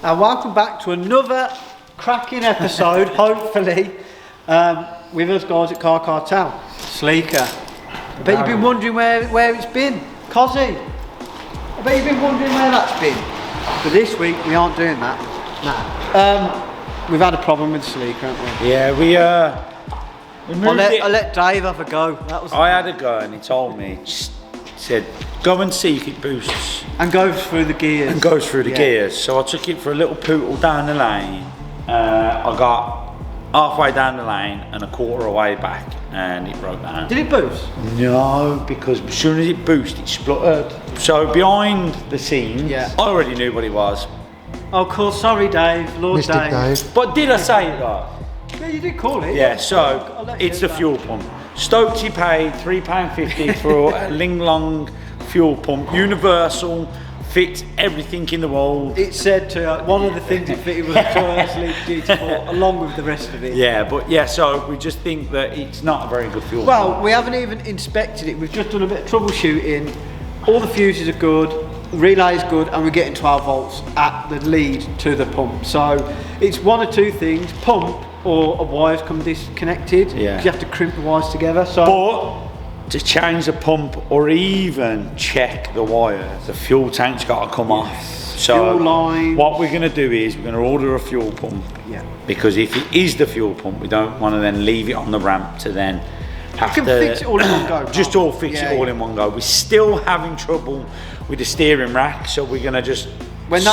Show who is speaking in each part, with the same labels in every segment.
Speaker 1: and welcome back to another cracking episode, hopefully, with us guys at Car Cartel. Celica. I bet you've been wondering where it's been. Cossie. I bet you've been wondering where that's been. But this week we aren't doing that. Nah. We've had a problem with Celica, haven't we?
Speaker 2: Yeah, we moved it.
Speaker 1: I let Dave have a go.
Speaker 2: I had a go and he told me, said, go and see if it boosts.
Speaker 1: And goes through the gears.
Speaker 2: And goes through the gears. So I took it for a little pootle down the lane. I got halfway down the lane and a quarter away back and it broke down.
Speaker 1: Did it boost?
Speaker 2: No, because as soon as it boosted, it spluttered. So behind the scenes, I already knew what it was.
Speaker 1: Oh, cool. Sorry, Dave. Lord Dave.
Speaker 2: But did I say it though?
Speaker 1: Yeah, you did call it.
Speaker 2: Yeah, so it's the fuel pump. Stokesy paid £3.50 for a Ling Long fuel pump, universal, fits everything in the world.
Speaker 1: It said to one of the things it fitted was notoriously beautiful, along with the rest of it.
Speaker 2: Yeah, but yeah, so we just think that it's not a very good fuel pump.
Speaker 1: Well, we haven't even inspected it. We've just done a bit of troubleshooting. All the fuses are good, relay is good, and we're getting 12 volts at the lead to the pump. So it's one or two things: pump or a wire's come disconnected.
Speaker 2: Yeah.
Speaker 1: You have to crimp the wires together. So.
Speaker 2: But to change the pump or even check the wires, the fuel tank's got to come off. So
Speaker 1: fuel line.
Speaker 2: What we're going to do is we're going to order a fuel pump.
Speaker 1: Yeah.
Speaker 2: Because if it is the fuel pump, we don't want to then leave it on the ramp to then have to
Speaker 1: fix it all in one go.
Speaker 2: Just all fix it all in one go. We're still having trouble with the steering rack, so we're going to just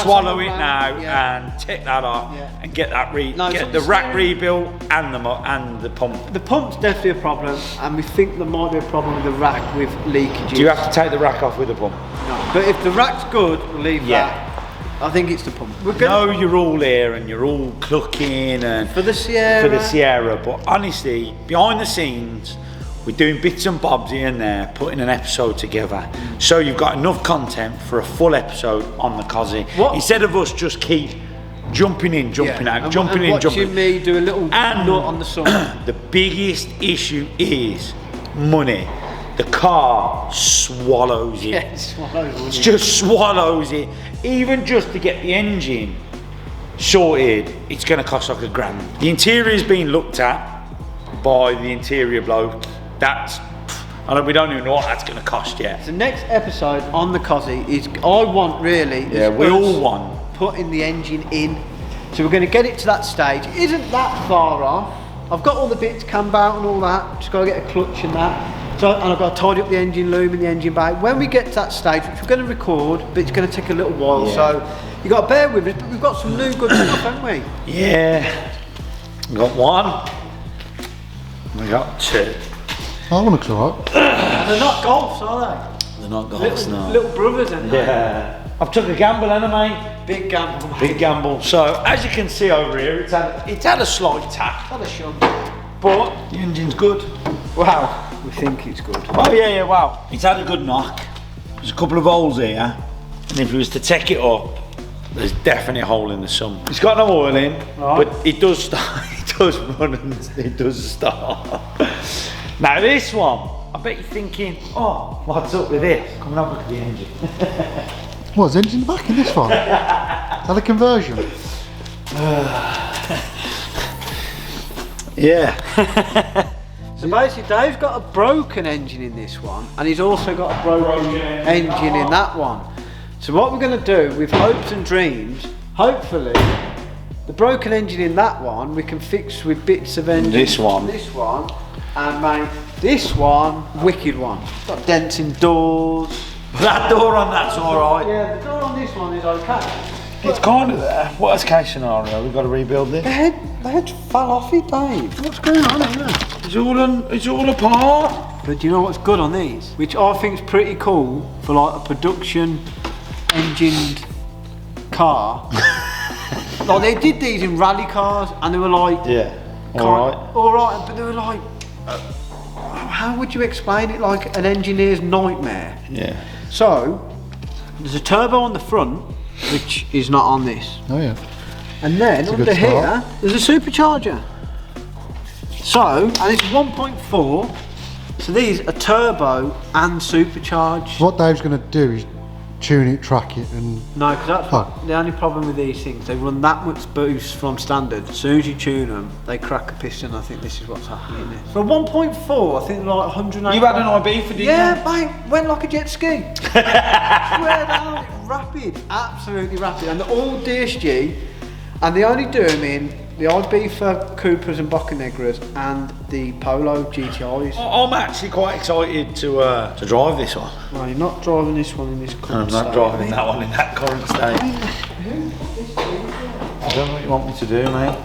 Speaker 2: swallow it now and take that off and get that get the rack rebuilt and the pump.
Speaker 1: The pump's definitely a problem, and we think there might be a problem with the rack with leakages.
Speaker 2: Do you have to take the rack off with the pump?
Speaker 1: No, but if the rack's good, we'll leave that. I think it's the pump.
Speaker 2: No, you're all here and you're all clucking and
Speaker 1: for the Sierra.
Speaker 2: But honestly, behind the scenes, we're doing bits and bobs here and there, putting an episode together. So you've got enough content for a full episode on the Cossie. Instead of us just keep jumping in, jumping out, jumping in, jumping out.
Speaker 1: Watching me do a little nut on the sun.
Speaker 2: The biggest issue is money. The car swallows it.
Speaker 1: Yeah, it swallows
Speaker 2: it. Just swallows it. Even just to get the engine sorted, it's going to cost like £1,000. The interior is being looked at by the interior bloke. We don't even know what that's going to cost yet.
Speaker 1: The next episode on the Cossie is, we all want putting the engine in. So we're going to get it to that stage. It isn't that far off. I've got all the bits, cam out and all that. Just got to get a clutch and that. So, and I've got to tidy up the engine loom and the engine bay. When we get to that stage, which we're going to record, but it's going to take a little while. So you got to bear with us. But we've got some new good stuff, haven't we?
Speaker 2: Yeah. We got one. We got two.
Speaker 3: That one looks alright.
Speaker 1: They're not Golfs, are they?
Speaker 2: They're not Golfs, no.
Speaker 1: Little brothers, aren't they?
Speaker 2: Yeah. I've took a gamble, haven't I, mate?
Speaker 1: Big gamble, mate.
Speaker 2: Big gamble. So, as you can see over here, it's had a slight tap.
Speaker 1: Had a shunt.
Speaker 2: But the engine's good.
Speaker 1: Wow. We think it's good.
Speaker 2: Oh, yeah, wow. It's had a good knock. There's a couple of holes here. And if we was to take it up, there's definitely a hole in the sump. It's got no oil in, but it does start. It does run and it does start. Now this one, I bet you're thinking, oh, what's up with this? Come and have a look at the engine.
Speaker 3: What's the engine back in this one? Is that a conversion?
Speaker 2: Yeah.
Speaker 1: So basically Dave's got a broken engine in this one, and he's also got a broken engine in that one. So what we're going to do with hopes and dreams, hopefully, the broken engine in that one we can fix with bits of engine.
Speaker 2: This one,
Speaker 1: and make this one wicked one. It's got dents in doors.
Speaker 2: That door on that's alright.
Speaker 1: Yeah, the door on this one is okay.
Speaker 2: It's kind of there. Worst case scenario, we've got to rebuild this.
Speaker 1: The head fell off it, Dave. What's going on here?
Speaker 2: It's all apart.
Speaker 1: But do you know what's good on these? Which I think is pretty cool for like a production engined car. Like they did these in rally cars and they were like...
Speaker 2: Yeah, alright,
Speaker 1: but they were like... how would you explain it? Like an engineer's nightmare.
Speaker 2: Yeah.
Speaker 1: So, there's a turbo on the front, which is not on this.
Speaker 3: Oh yeah.
Speaker 1: And then under here, there's a supercharger. So, and it's 1.4. So these are turbo and supercharged.
Speaker 3: What Dave's going to do is tune it, track it, and
Speaker 1: No, because that's the only problem with these things. They run that much boost from standard. As soon as you tune them, they crack a piston. I think this is what's happening here. For 1.4, I think they're like 180.
Speaker 2: You had an IB for, didn't you?
Speaker 1: Yeah, mate, went like a jet ski. Swear down, it's rapid, absolutely rapid. And they're all DSG, and they only do them in the IB for Coopers and Boccanegras and the Polo GTIs.
Speaker 2: I'm actually quite excited to drive this one.
Speaker 1: Well, you're not driving this one in this current
Speaker 2: I'm not
Speaker 1: state,
Speaker 2: driving
Speaker 1: mate.
Speaker 2: that one in that current state. I don't know what you want me to do, mate.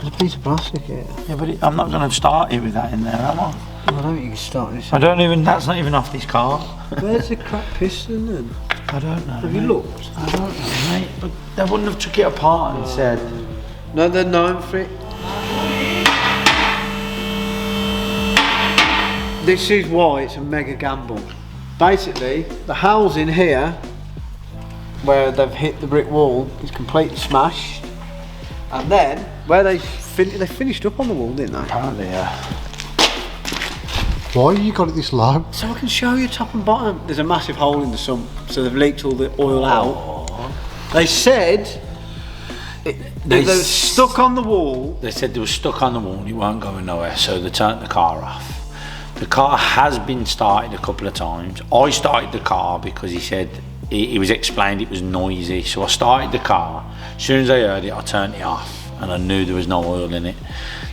Speaker 1: There's a piece of plastic here.
Speaker 2: Yeah, but I'm not going to start it with that in there, am I?
Speaker 1: I don't think you can start this.
Speaker 2: I don't even, that's not even off this car.
Speaker 1: Where's the cracked piston then?
Speaker 2: I don't know.
Speaker 1: Have you looked?
Speaker 2: I don't know, mate. But they wouldn't have took it apart and said.
Speaker 1: No, they're known for it. This is why it's a mega gamble. Basically, the housing here, where they've hit the brick wall, is completely smashed. And then, where they finished up on the wall, didn't they?
Speaker 2: Apparently, yeah.
Speaker 3: why you got it this low?
Speaker 1: So I can show you top and bottom. There's a massive hole in the sump, so they've leaked all the oil out. They said they were stuck on the wall.
Speaker 2: They said they were stuck on the wall and it weren't going nowhere, so they turned the car off. The car has been started a couple of times. I started the car because he said, he was explained it was noisy, so I started the car. As soon as I heard it, I turned it off and I knew there was no oil in it.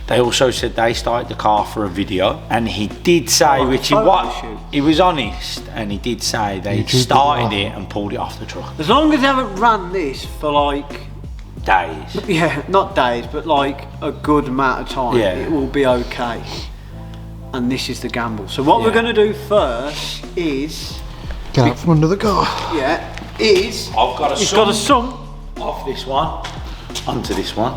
Speaker 2: They also said they started the car for a video, and he did say, which he was honest, and he did say they started it and pulled it off the truck.
Speaker 1: As long as they haven't ran this for like
Speaker 2: Days.
Speaker 1: yeah, not days, but like a good amount of time,
Speaker 2: Yeah.
Speaker 1: it will be okay. And this is the gamble. So what we're going to do first is
Speaker 3: Get out from under the car.
Speaker 1: it's got a sump
Speaker 2: off this one onto this one.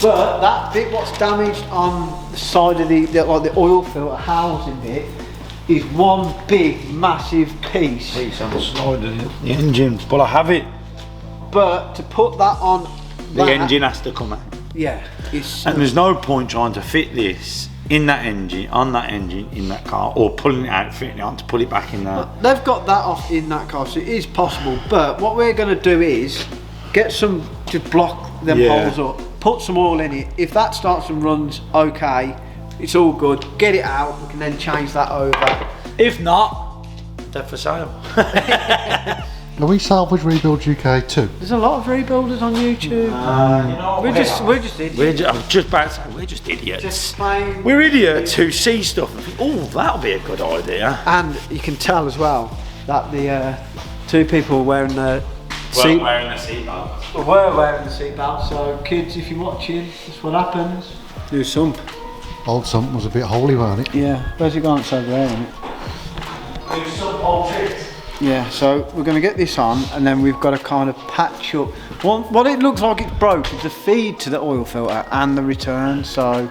Speaker 1: But that bit what's damaged on the side of the like the oil filter housing bit is one big massive piece.
Speaker 2: On the side of the engine, but I have it.
Speaker 1: But to put that on
Speaker 2: The engine has to come out.
Speaker 1: Yeah. It's
Speaker 2: And there's no point trying to fit this in that engine, on that engine, in that car, or pulling it out, fitting it on to pull it back in there.
Speaker 1: they've got that off in that car, so it is possible. But what we're going to do is get some to block them holes up. Put some oil in it. If that starts and runs okay, it's all good. Get it out. We can then change that over.
Speaker 2: If not, they're for sale.
Speaker 3: Are we Salvage Rebuild UK too?
Speaker 1: There's a lot of rebuilders on YouTube.
Speaker 2: You know,
Speaker 1: we're just idiots.
Speaker 2: I'm just about to say, we're just idiots.
Speaker 1: Just plain.
Speaker 2: We're idiots who see stuff and think, oh, that'll be a good idea.
Speaker 1: And you can tell as well that the two people were wearing the
Speaker 2: seatbelt.
Speaker 1: were wearing the seatbelt. So kids, if you're watching, that's what happens. New sump.
Speaker 3: Old sump was a bit holy, wasn't it?
Speaker 1: Yeah. Where's it gone? It's over there, isn't it?
Speaker 2: New sump old tricks.
Speaker 1: Yeah, so we're going to get this on and then we've got to kind of patch up. What it looks like it's broke is the feed to the oil filter and the return, so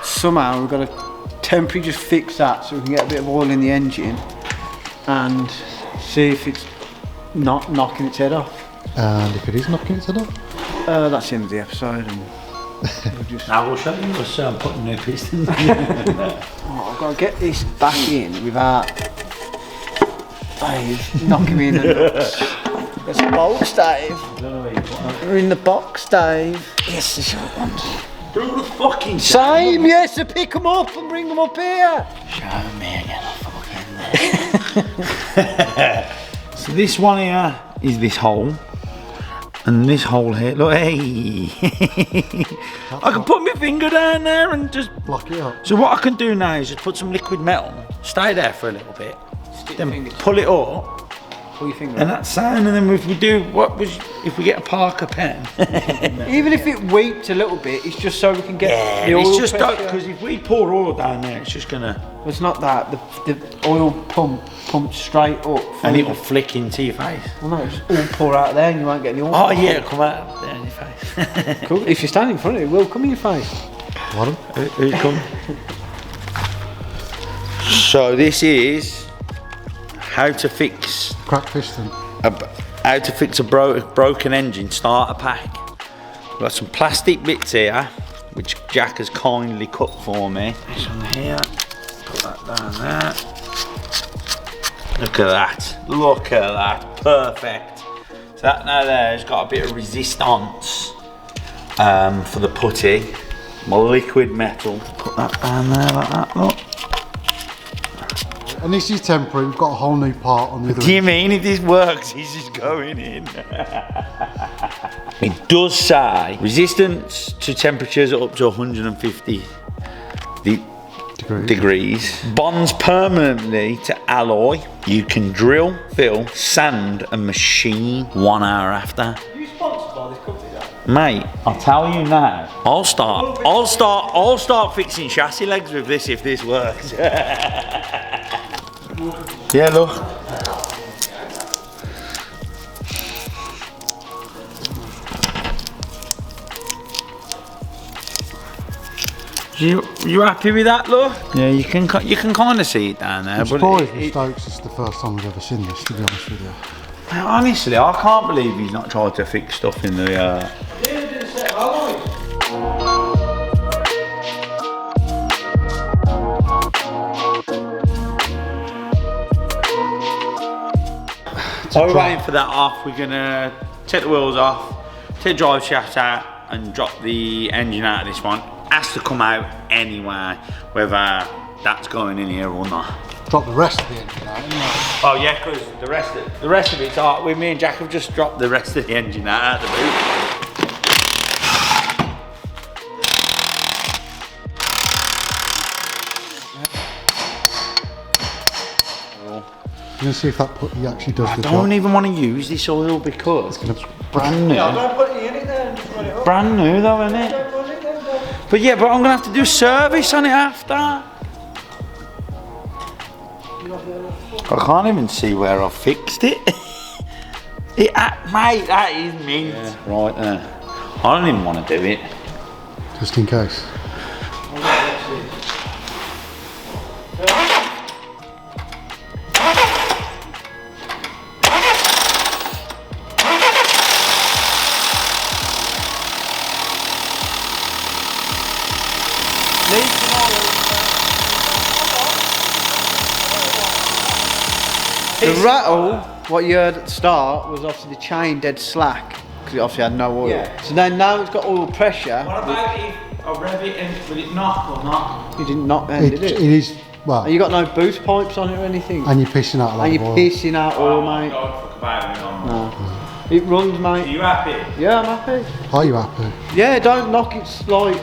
Speaker 1: somehow we've got to temporarily just fix that so we can get a bit of oil in the engine and see if it's not knocking its head off.
Speaker 3: And if it is knocking its head off?
Speaker 1: That's the end of the episode. And we'll just...
Speaker 2: Now we'll show you us putting new pistons in.
Speaker 1: Oh, I've got to get this back in without Dave knocking me in the nuts. There's a box, Dave. We're in the box, Dave. Yes, the short ones.
Speaker 2: Do the fucking
Speaker 1: Same, yes, to pick them up and bring them up here.
Speaker 2: Show me again, fucking. So this one here is this hole. And this hole here, look, hey. I can put my finger down there and just
Speaker 3: block it up.
Speaker 2: So what I can do now is just put some liquid metal, stay there for a little bit, then pull it up,
Speaker 1: pull your finger
Speaker 2: and that's sound. And then if we do, if we get a Parker pen,
Speaker 1: even if it weeps a little bit, it's just so we can get the oil.
Speaker 2: It's just
Speaker 1: pressure.
Speaker 2: because if we pour oil down there, it's just gonna.
Speaker 1: Well, it's not that the oil pumps straight up,
Speaker 2: And it'll flick into your face.
Speaker 1: Well, no, it's all pour out there, and you won't get any oil.
Speaker 2: Oh yeah, it'll come out there in your face.
Speaker 1: Cool. If you stand in front of it, it will come in your face.
Speaker 3: What?
Speaker 2: Who's come? So this is how to fix
Speaker 3: Crack piston.
Speaker 2: how to fix a broken engine starter pack. We've got some plastic bits here, which Jack has kindly cut for me. This one here, put that down there. Look at that. Look at that. Perfect. So that now there's got a bit of resistance for the putty. My liquid metal. Put that down there like that, look.
Speaker 3: And this is temporary, we've got a whole new part on the other
Speaker 2: Do you mean if this works, he's just going in? It does say resistance to temperatures up to 150 degrees. Bonds permanently to alloy. You can drill, fill, sand and machine 1 hour after.
Speaker 1: Are you sponsored by this company though?
Speaker 2: Mate, I'll tell you now. I'll start fixing chassis legs with this if this works. Yeah, look. You happy with that, look? Yeah, you can kind of see it down there.
Speaker 3: I'm surprised with Stokes, it's the first time we've ever seen this, to be honest with you.
Speaker 2: Honestly, I can't believe he's not tried to fix stuff in the. While we're waiting for that off, we're gonna take the wheels off, take the drive shaft out, and drop the engine out of this one. Has to come out anyway, whether that's going in here or not.
Speaker 3: Drop the rest of the engine out, isn't it?
Speaker 2: Oh yeah, because the rest of it's out. Me and Jack have just dropped the rest of the engine out of the boot.
Speaker 3: You're gonna see if that putty actually does the job.
Speaker 2: I don't even want to use this oil because it's brand new.
Speaker 1: Yeah, don't put it in it then. Just run it up.
Speaker 2: Brand new though, isn't it?
Speaker 1: Don't run it then, don't.
Speaker 2: But yeah, but I'm gonna have to do service on it after. I can't even see where I fixed it. Mate, that is mint. Yeah, right there. I don't even want to do it.
Speaker 3: Just in case.
Speaker 1: The rattle, what you heard at the start, was obviously the chain dead slack because it obviously had no oil. Yeah. So then now it's got oil pressure.
Speaker 2: What about if I rev it and will it knock or not?
Speaker 1: You didn't knock then, did it?
Speaker 3: It is, well.
Speaker 1: And you got no boost pipes on it or anything?
Speaker 3: And you're pissing out a lot of oil.
Speaker 1: And you're pissing out oil, mate.
Speaker 2: Don't fuck about it on.
Speaker 1: No. It runs, mate.
Speaker 2: Are you happy?
Speaker 1: Yeah, I'm happy.
Speaker 3: Are you happy?
Speaker 1: Yeah, don't knock it like...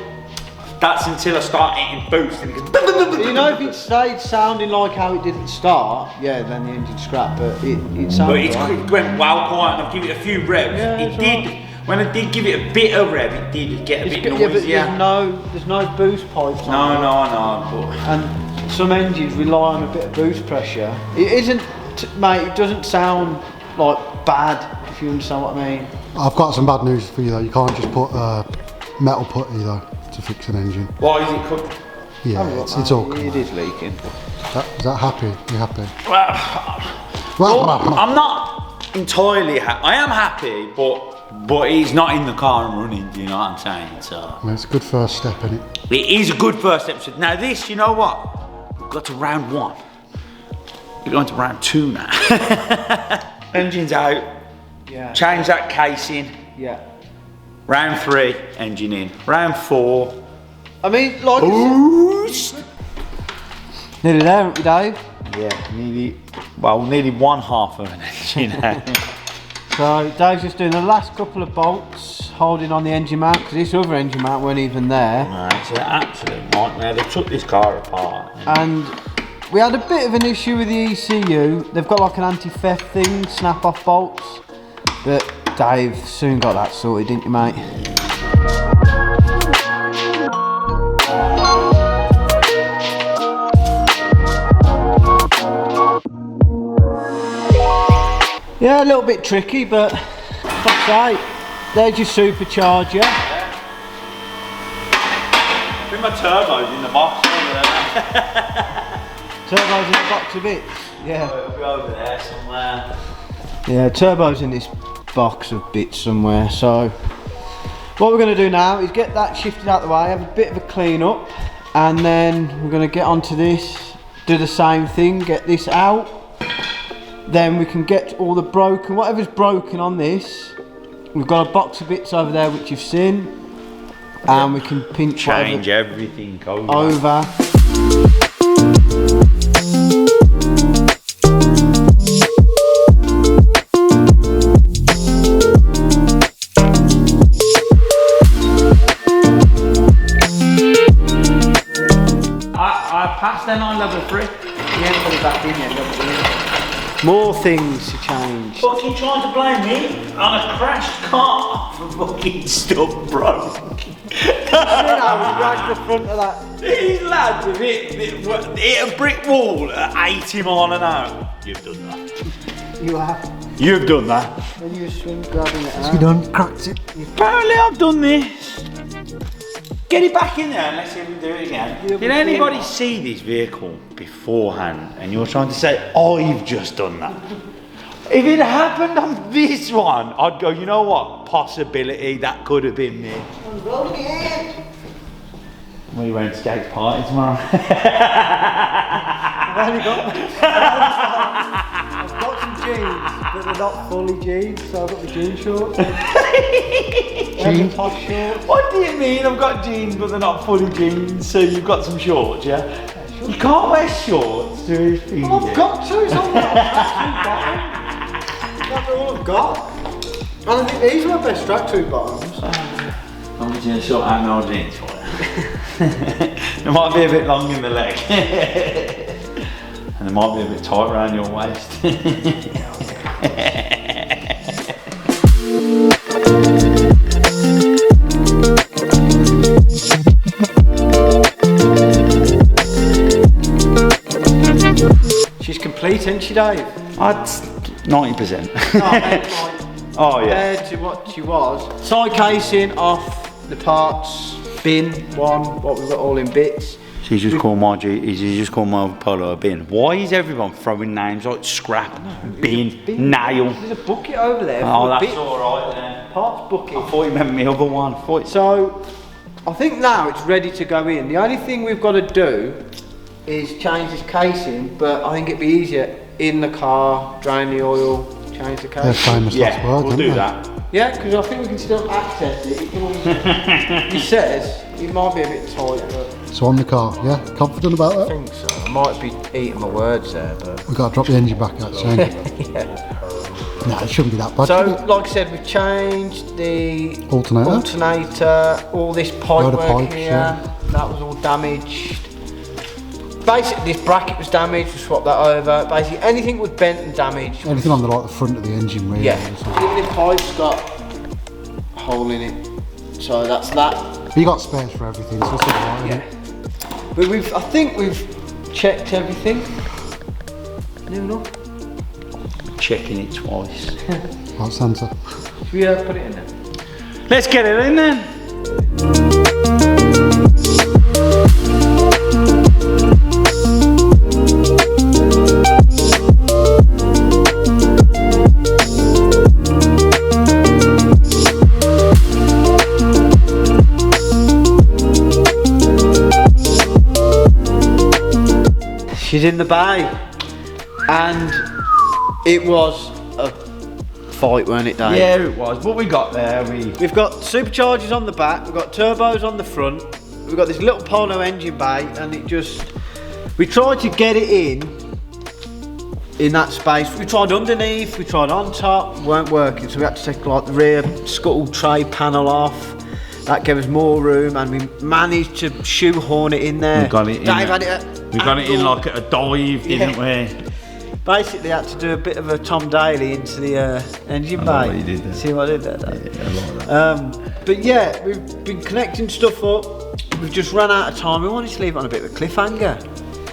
Speaker 2: That's until I start hitting boost and it goes.
Speaker 1: You know, if it stayed sounding like how it did at the start, yeah, then the engine's scrap, but it sounded
Speaker 2: But it went well quiet and I've given it a few revs.
Speaker 1: Yeah,
Speaker 2: it did, right. When I did give it a bit of rev, it did get a bit noisy.
Speaker 1: Yeah, but there's no boost pipes on it.
Speaker 2: No.
Speaker 1: And some engines rely on a bit of boost pressure. It isn't, mate, it doesn't sound like bad, if you understand what I mean.
Speaker 3: I've got some bad news for you though, you can't just put metal putty though to fix an engine.
Speaker 2: Why is it cooked?
Speaker 3: Yeah, it's all
Speaker 1: It is leaking.
Speaker 3: Is that happy? You happy?
Speaker 2: Well, I'm not entirely happy. I am happy, but it's not in the car and running, do you know what I'm saying? So
Speaker 3: Well, it's a good first step, isn't it?
Speaker 2: it is a good first episode. Now this, you know what? We've got to round 1. We're going to round 2 now. Engine's out.
Speaker 1: Yeah.
Speaker 2: Change that casing.
Speaker 1: Yeah.
Speaker 2: Round 3, engine in. Round 4.
Speaker 1: I mean, like...
Speaker 2: Boost.
Speaker 1: Nearly there, aren't we, Dave?
Speaker 2: Yeah, nearly one half of an engine out.
Speaker 1: So Dave's just doing the last couple of bolts, holding on the engine mount, because this other engine mount weren't even there.
Speaker 2: No, it's an absolute nightmare. They took this car apart.
Speaker 1: And we had a bit of an issue with the ECU. They've got like an anti-theft thing, snap-off bolts. But Dave soon got that sorted, didn't you, mate? Yeah, a little bit tricky, but that's right. There's your supercharger.
Speaker 2: Yeah. I think my turbo's in the box over there.
Speaker 1: Turbo's in the box of bits. Yeah.
Speaker 2: It'll be over there somewhere.
Speaker 1: Yeah, turbo's in this box of bits somewhere. So what we're going to do now is get that shifted out the way, have a bit of a clean up, and then we're going to get onto this, do the same thing, get this out, then we can get all the broken, whatever's broken on this. We've got a box of bits over there which you've seen, and we can pinch
Speaker 2: change everything
Speaker 1: over.
Speaker 2: I passed then on level 3.
Speaker 1: Yeah, put it back in there. More things to change.
Speaker 2: Fucking trying to blame me on a crashed car for fucking stuff broke.
Speaker 1: I was the front of that.
Speaker 2: These lads have hit a brick wall at 80 mile an hour. You've done that.
Speaker 1: You have.
Speaker 2: You've done that.
Speaker 1: When you swing grabbing it out.
Speaker 3: You done? Cracked it.
Speaker 2: Apparently I've done this. Get it back in there and let's see if we can do it again. Did anybody see this vehicle beforehand and you're trying to say, I've just done that? If it happened on this one, I'd go, you know what? Possibility, that could have been me.
Speaker 1: I'm rolling it.
Speaker 2: We went to Jake's party tomorrow.
Speaker 1: I've only got I've got some jeans, but they're not fully jeans, so I've got the jean shorts. Jean posh shorts.
Speaker 2: What do you mean I've got jeans but they're not fully jeans? So you've got some shorts, yeah? You can't wear shorts to his feet.
Speaker 1: Well, I've got to, it's on my tracksuit bottom. That's all I've got. And I think these are my best tracksuit bottoms.
Speaker 2: I'm just going to sort out my jeans for you. It might be a bit long in the leg. And it might be a bit tight around your waist.
Speaker 1: She's complete, isn't she, Dave?
Speaker 2: I'd 90%.
Speaker 1: Oh yeah. Compared to what she was. Side casing off the parts bin one, what we've got all in bits.
Speaker 2: So he's just called my Polo a bin. Why is everyone throwing names like scrap, bin, nail?
Speaker 1: There's a bucket over there.
Speaker 2: Oh, that's alright then.
Speaker 1: Parts bucket.
Speaker 2: I thought you meant the other one.
Speaker 1: So, I think now it's ready to go in. The only thing we've got to do is change this casing, but I think it'd be easier in the car, drain the oil, change the casing.
Speaker 3: They're famous last words,
Speaker 2: we'll do that.
Speaker 1: Yeah, because I think we can still access it. He says it might be a bit tight, but...
Speaker 3: So on the car, yeah? Confident about
Speaker 1: I
Speaker 3: that?
Speaker 1: think so. I might be eating my words there, but...
Speaker 3: We've got to drop the engine back out, change it.
Speaker 1: Yeah.
Speaker 3: No, it shouldn't be that bad.
Speaker 1: So, like I said, we've changed the
Speaker 3: alternator,
Speaker 1: all this pipe work
Speaker 3: pipes,
Speaker 1: here,
Speaker 3: yeah.
Speaker 1: That was all damaged. Basically, this bracket was damaged, we swapped that over. Basically, anything was bent and damaged.
Speaker 3: Anything on the front of the engine, really.
Speaker 1: Yeah, even the pipe's got a hole in it, so that's that.
Speaker 3: But you got spares for everything, so it's alright.
Speaker 1: Yeah. But I think we've checked everything. New enough.
Speaker 2: Checking it twice.
Speaker 3: Right, Santa.
Speaker 1: Should we put it in there?
Speaker 2: Let's get it in then.
Speaker 1: She's in the bay, and it was a fight, weren't it, Dave?
Speaker 2: Yeah, it was. What we got there,
Speaker 1: we've got superchargers on the back, we've got turbos on the front, we've got this little Polo engine bay, and we tried to get it in that space. We tried underneath, we tried on top, weren't working, so we had to take like the rear scuttle tray panel off. That gave us more room, and we managed to shoehorn it in there.
Speaker 2: We got it in.
Speaker 1: Dave had it
Speaker 2: we got it in like a dive, didn't we?
Speaker 1: Basically, had to do a bit of a Tom Daly into the engine bay.
Speaker 2: What you did there.
Speaker 1: See what I did there?
Speaker 2: Yeah, I like that.
Speaker 1: But yeah, we've been connecting stuff up. We've just run out of time. We wanted to leave it on a bit of a cliffhanger.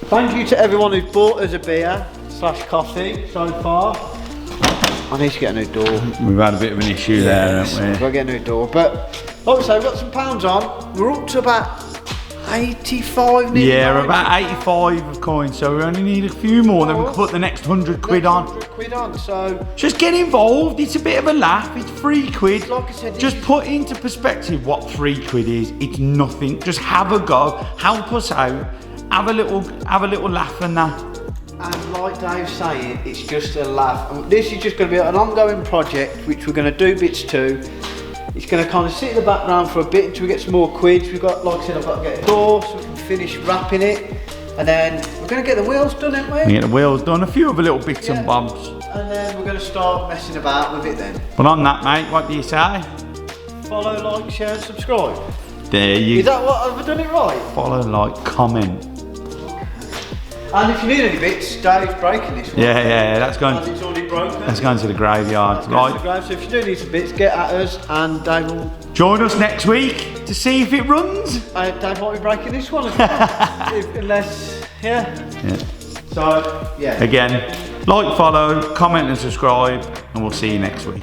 Speaker 1: Thank you to everyone who's bought us a beer / coffee so far. I need to get a new door.
Speaker 2: We've had a bit of an issue there, haven't we?
Speaker 1: We've got to get a new door. But like I say, we've got some pounds on. We're up to about 85 nearly.
Speaker 2: Yeah, we're about 85 of coins, so we only need a few more, then we can put the next 100 quid on.
Speaker 1: 100 quid on, so...
Speaker 2: Just get involved, it's a bit of a laugh, it's 3 quid.
Speaker 1: Like I said,
Speaker 2: just put into perspective what 3 quid is, it's nothing. Just have a go, help us out, have a little laugh and that.
Speaker 1: And like Dave's saying, it's just a laugh. And this is just going to be an ongoing project which we're going to do bits to. It's going to kind of sit in the background for a bit until we get some more quids. We've got, like I said, I've got to get a door so we can finish wrapping it. And then we're going to get the wheels done, aren't we?
Speaker 2: We get the wheels done, a few other little bits and bobs.
Speaker 1: And then we're going to start messing about with it then.
Speaker 2: But on that, mate, what do you say?
Speaker 1: Follow, like, share and subscribe.
Speaker 2: There you
Speaker 1: Is that what, have I done it right?
Speaker 2: Follow, like, comment.
Speaker 1: And if you need any bits, Dave's breaking this one.
Speaker 2: Yeah, that's going.
Speaker 1: And it's already broken.
Speaker 2: That's going to the graveyard. Right.
Speaker 1: So if you do need some bits, get at us and Dave will...
Speaker 2: Join us next week to see if it runs.
Speaker 1: Dave might be breaking this one as well. Unless, yeah. So, yeah.
Speaker 2: Again, like, follow, comment and subscribe, and we'll see you next week.